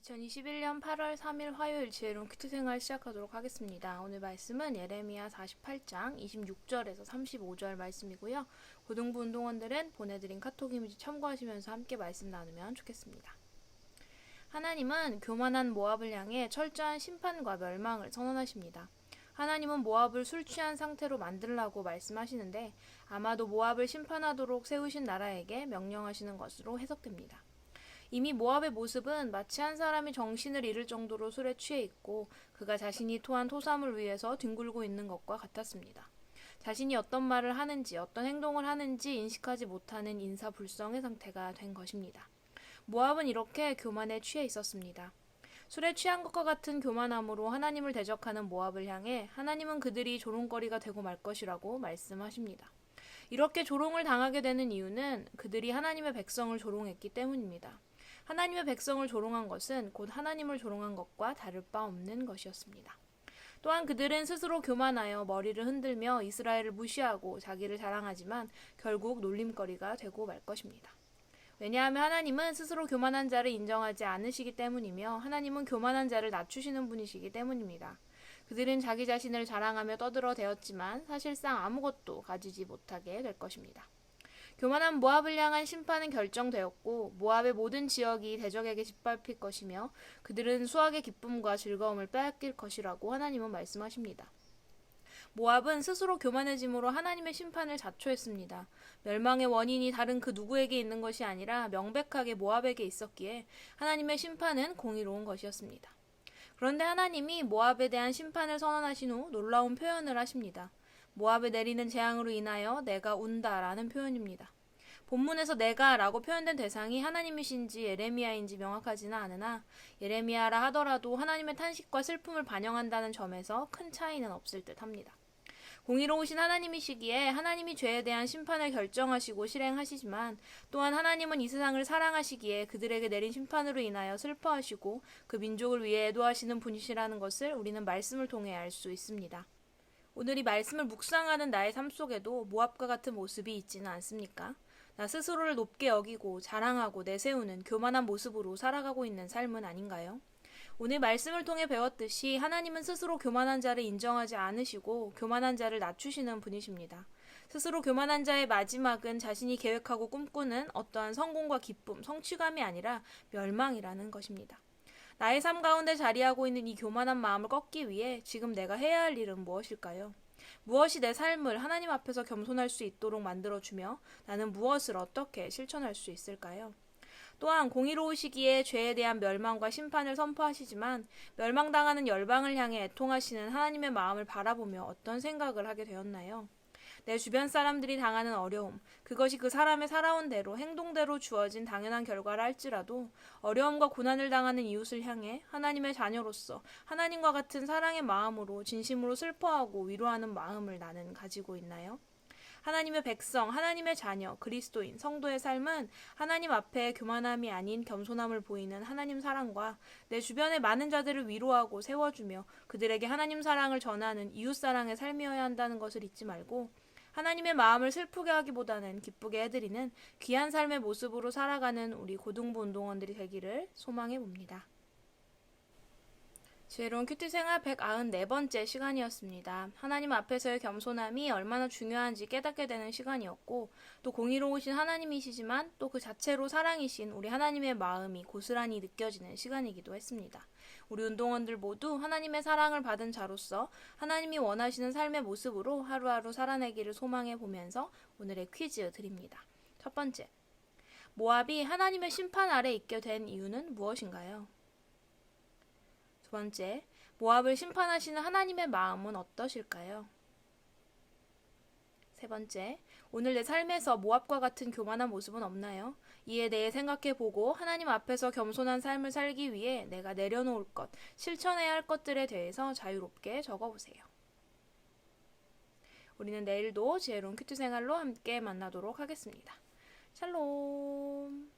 2021년 8월 3일 화요일 지혜로운 큐티생활 시작하도록 하겠습니다. 오늘 말씀은 예레미야 48장 26절에서 35절 말씀이고요. 고등부 운동원들은 보내드린 카톡 이미지 참고하시면서 함께 말씀 나누면 좋겠습니다. 하나님은 교만한 모압을 향해 철저한 심판과 멸망을 선언하십니다. 하나님은 모압을 술 취한 상태로 만들라고 말씀하시는데 아마도 모압을 심판하도록 세우신 나라에게 명령하시는 것으로 해석됩니다. 이미 모압의 모습은 마치 한 사람이 정신을 잃을 정도로 술에 취해 있고 그가 자신이 토한 토삼을 위해서 뒹굴고 있는 것과 같았습니다. 자신이 어떤 말을 하는지 어떤 행동을 하는지 인식하지 못하는 인사불성의 상태가 된 것입니다. 모압은 이렇게 교만에 취해 있었습니다. 술에 취한 것과 같은 교만함으로 하나님을 대적하는 모압을 향해 하나님은 그들이 조롱거리가 되고 말 것이라고 말씀하십니다. 이렇게 조롱을 당하게 되는 이유는 그들이 하나님의 백성을 조롱했기 때문입니다. 하나님의 백성을 조롱한 것은 곧 하나님을 조롱한 것과 다를 바 없는 것이었습니다. 또한 그들은 스스로 교만하여 머리를 흔들며 이스라엘을 무시하고 자기를 자랑하지만 결국 놀림거리가 되고 말 것입니다. 왜냐하면 하나님은 스스로 교만한 자를 인정하지 않으시기 때문이며 하나님은 교만한 자를 낮추시는 분이시기 때문입니다. 그들은 자기 자신을 자랑하며 떠들어대었지만 사실상 아무것도 가지지 못하게 될 것입니다. 교만한 모압을 향한 심판은 결정되었고 모압의 모든 지역이 대적에게 짓밟힐 것이며 그들은 수확의 기쁨과 즐거움을 빼앗길 것이라고 하나님은 말씀하십니다. 모압은 스스로 교만해짐으로 하나님의 심판을 자초했습니다. 멸망의 원인이 다른 그 누구에게 있는 것이 아니라 명백하게 모압에게 있었기에 하나님의 심판은 공의로운 것이었습니다. 그런데 하나님이 모압에 대한 심판을 선언하신 후 놀라운 표현을 하십니다. 모압에 내리는 재앙으로 인하여 내가 운다 라는 표현입니다. 본문에서 내가 라고 표현된 대상이 하나님이신지 예레미야인지 명확하지는 않으나 예레미야라 하더라도 하나님의 탄식과 슬픔을 반영한다는 점에서 큰 차이는 없을 듯 합니다. 공의로우신 하나님이시기에 하나님이 죄에 대한 심판을 결정하시고 실행하시지만 또한 하나님은 이 세상을 사랑하시기에 그들에게 내린 심판으로 인하여 슬퍼하시고 그 민족을 위해 애도하시는 분이시라는 것을 우리는 말씀을 통해 알 수 있습니다. 오늘 이 말씀을 묵상하는 나의 삶 속에도 모압과 같은 모습이 있지는 않습니까? 나 스스로를 높게 여기고 자랑하고 내세우는 교만한 모습으로 살아가고 있는 삶은 아닌가요? 오늘 말씀을 통해 배웠듯이 하나님은 스스로 교만한 자를 인정하지 않으시고 교만한 자를 낮추시는 분이십니다. 스스로 교만한 자의 마지막은 자신이 계획하고 꿈꾸는 어떠한 성공과 기쁨, 성취감이 아니라 멸망이라는 것입니다. 나의 삶 가운데 자리하고 있는 이 교만한 마음을 꺾기 위해 지금 내가 해야 할 일은 무엇일까요? 무엇이 내 삶을 하나님 앞에서 겸손할 수 있도록 만들어주며 나는 무엇을 어떻게 실천할 수 있을까요? 또한 공의로우시기에 죄에 대한 멸망과 심판을 선포하시지만 멸망당하는 열방을 향해 애통하시는 하나님의 마음을 바라보며 어떤 생각을 하게 되었나요? 내 주변 사람들이 당하는 어려움, 그것이 그 사람의 살아온 대로 행동대로 주어진 당연한 결과라 할지라도 어려움과 고난을 당하는 이웃을 향해 하나님의 자녀로서 하나님과 같은 사랑의 마음으로 진심으로 슬퍼하고 위로하는 마음을 나는 가지고 있나요? 하나님의 백성, 하나님의 자녀, 그리스도인, 성도의 삶은 하나님 앞에 교만함이 아닌 겸손함을 보이는 하나님 사랑과 내 주변의 많은 자들을 위로하고 세워주며 그들에게 하나님 사랑을 전하는 이웃 사랑의 삶이어야 한다는 것을 잊지 말고 하나님의 마음을 슬프게 하기보다는 기쁘게 해드리는 귀한 삶의 모습으로 살아가는 우리 고등부 운동원들이 되기를 소망해 봅니다. 지혜로운 큐티 생활 194번째 시간이었습니다. 하나님 앞에서의 겸손함이 얼마나 중요한지 깨닫게 되는 시간이었고 또 공의로우신 하나님이시지만 또 그 자체로 사랑이신 우리 하나님의 마음이 고스란히 느껴지는 시간이기도 했습니다. 우리 운동원들 모두 하나님의 사랑을 받은 자로서 하나님이 원하시는 삶의 모습으로 하루하루 살아내기를 소망해 보면서 오늘의 퀴즈 드립니다. 첫 번째, 모압이 하나님의 심판 아래 있게 된 이유는 무엇인가요? 두 번째, 모압을 심판하시는 하나님의 마음은 어떠실까요? 세 번째, 오늘 내 삶에서 모압과 같은 교만한 모습은 없나요? 이에 대해 생각해보고 하나님 앞에서 겸손한 삶을 살기 위해 내가 내려놓을 것, 실천해야 할 것들에 대해서 자유롭게 적어보세요. 우리는 내일도 지혜로운 큐티 생활로 함께 만나도록 하겠습니다. 샬롬.